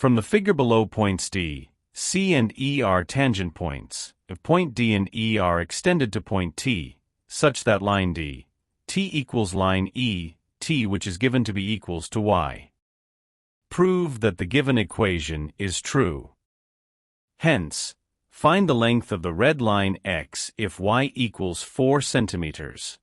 From the figure below, points D, C and E are tangent points. If point D and E are extended to point T, such that line D, T equals line E, T, which is given to be equals to Y. Prove that the given equation is true. Hence, find the length of the red line X if Y equals 4 centimeters.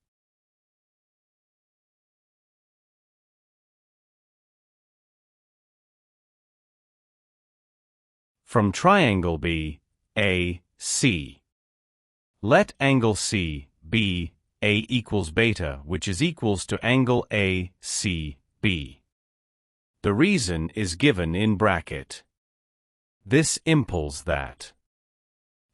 From triangle B, A, C. Let angle C, B, A equals beta, which is equals to angle A, C, B. The reason is given in bracket. This impels that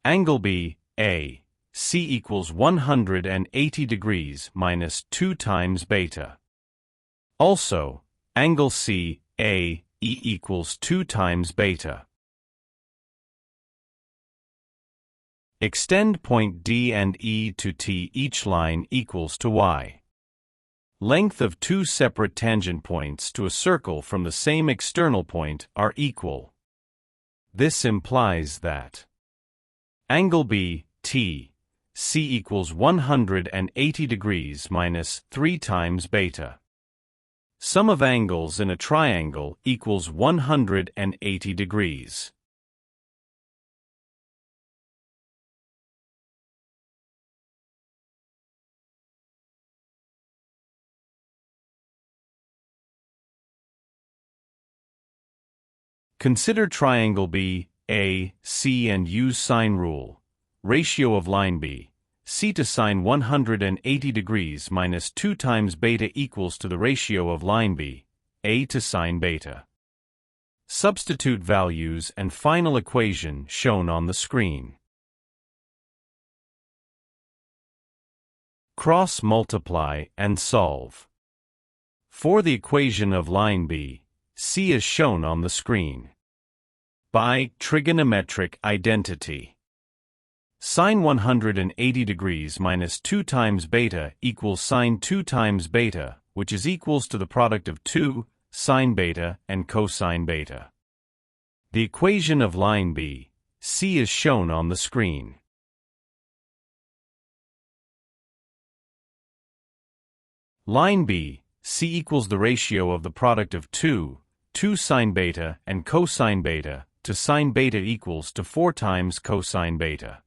angle B, A, C equals 180 degrees minus 2 times beta. Also, angle C, A, E equals 2 times beta. Extend point D and E to T. Each line equals to Y. Length of two separate tangent points to a circle from the same external point are equal. This implies that angle B, T, C equals 180 degrees minus 3 times beta. Sum of angles in a triangle equals 180 degrees. Consider triangle B, A, C and use sine rule. Ratio of line B, C to sine 180 degrees minus 2 times beta equals to the ratio of line B, A to sine beta. Substitute values and final equation shown on the screen. Cross multiply and solve. For the equation of line B, C is shown on the screen. By trigonometric identity, sine 180 degrees minus 2 times beta equals sine 2 times beta, which is equals to the product of 2 sine beta and cosine beta. The equation of line B, C is shown on the screen. Line B, C equals the ratio of the product of 2 sine beta and cosine beta to sine beta equals to 4 times cosine beta.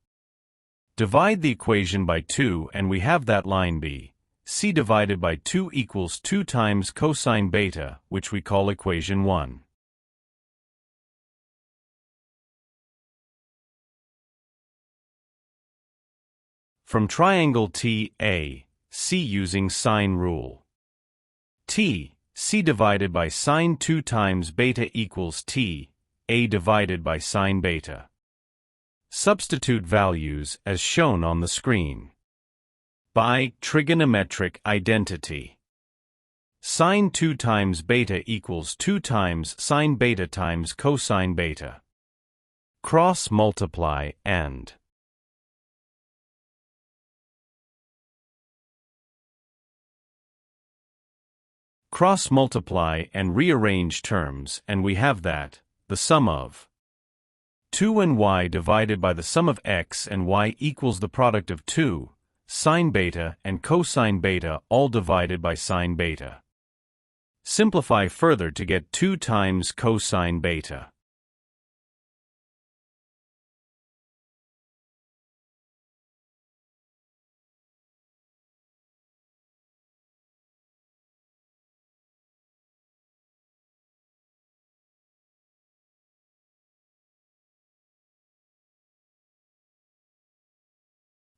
Divide the equation by 2 and we have that line B, C divided by 2 equals 2 times cosine beta, which we call equation 1. From triangle T, A, C using sine rule. T, C divided by sine 2 times beta equals T, A divided by sine beta. Substitute values as shown on the screen. By trigonometric identity. Sine 2 times beta equals 2 times sine beta times cosine beta. Cross multiply and cross multiply and rearrange terms, and we have that the sum of 2 and y divided by the sum of x and y equals the product of 2 sine beta and cosine beta, all divided by sine beta. Simplify further to get 2 times cosine beta.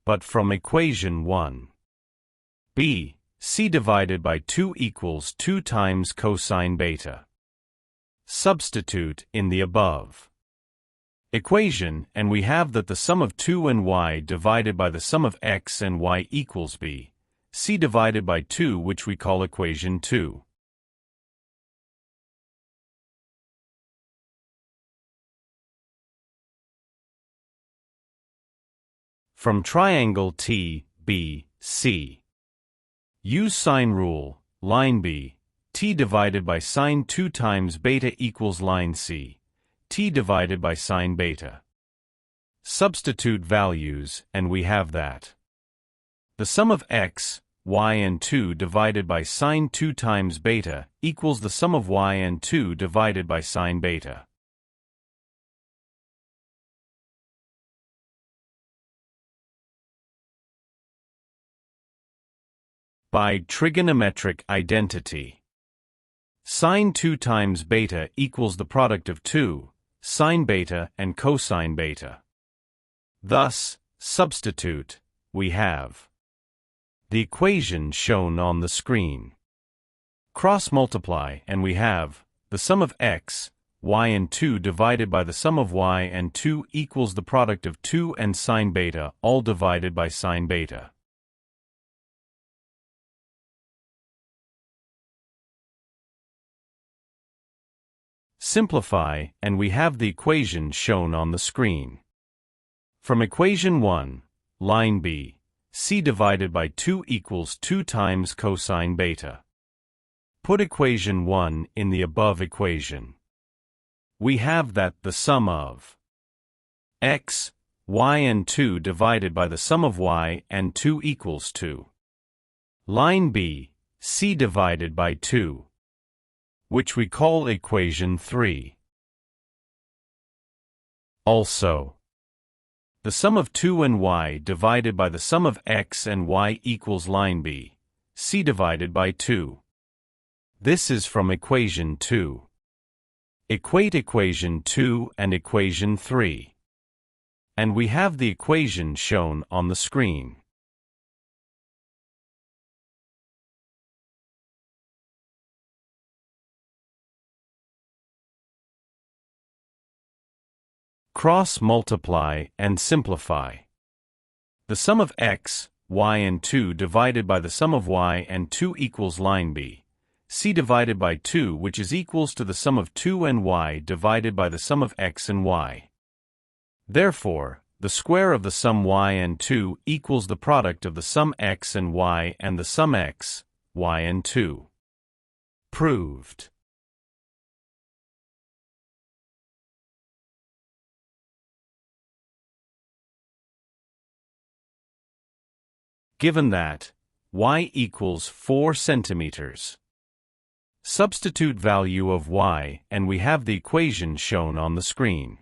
But from equation 1, B, C divided by 2 equals 2 times cosine beta. Substitute in the above equation and we have that the sum of 2 and y divided by the sum of x and y equals B, C divided by 2, which we call equation 2. From triangle T, B, C. Use sine rule, line B, T divided by sine 2 times beta equals line C, t divided by sine beta. Substitute values, and we have that the sum of x, y and 2 divided by sine 2 times beta equals the sum of y and 2 divided by sine beta. By trigonometric identity, sine 2 times beta equals the product of 2, sine beta and cosine beta. Thus, substitute, we have the equation shown on the screen. Cross-multiply, and we have the sum of x, y and 2 divided by the sum of y and 2 equals the product of 2 and sine beta, all divided by sine beta. Simplify, and we have the equation shown on the screen. From equation 1, line B, c divided by 2 equals 2 times cosine beta. Put equation 1 in the above equation. We have that the sum of x, y and 2 divided by the sum of y and 2 equals 2. Line B, c divided by 2, which we call equation 3. Also, the sum of 2 and y divided by the sum of x and y equals line B, c divided by 2. This is from equation 2. Equate equation 2 and equation 3. And we have the equation shown on the screen. Cross-multiply and simplify. The sum of x, y and 2 divided by the sum of y and 2 equals line B, c divided by 2, which is equals to the sum of 2 and y divided by the sum of x and y. Therefore, the square of the sum y and 2 equals the product of the sum x and y and the sum x, y and 2. Proved. Given that y equals 4 centimeters. Substitute value of y, and we have the equation shown on the screen.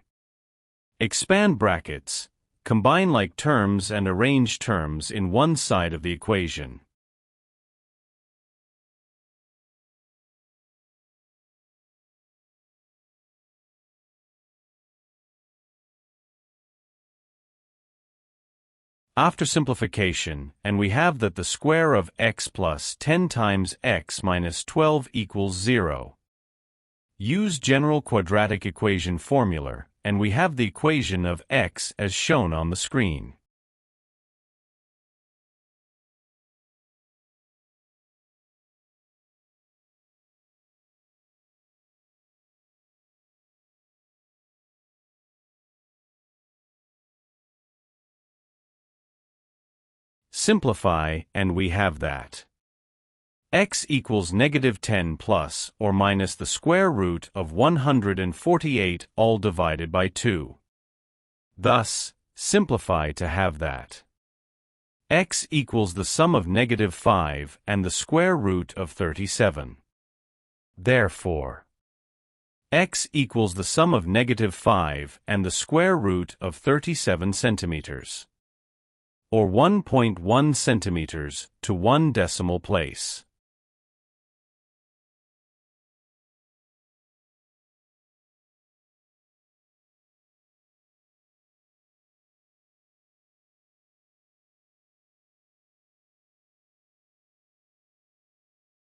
Expand brackets, combine like terms and arrange terms in one side of the equation. After simplification, and we have that the square of x plus 10 times x minus 12 equals 0. Use general quadratic equation formula, and we have the equation of x as shown on the screen. Simplify, and we have that x equals negative 10 plus or minus the square root of 148 all divided by 2. Thus, simplify to have that x equals the sum of negative 5 and the square root of 37. Therefore, x equals the sum of negative 5 and the square root of 37 centimeters. Or 1.1 centimeters to 1 decimal place.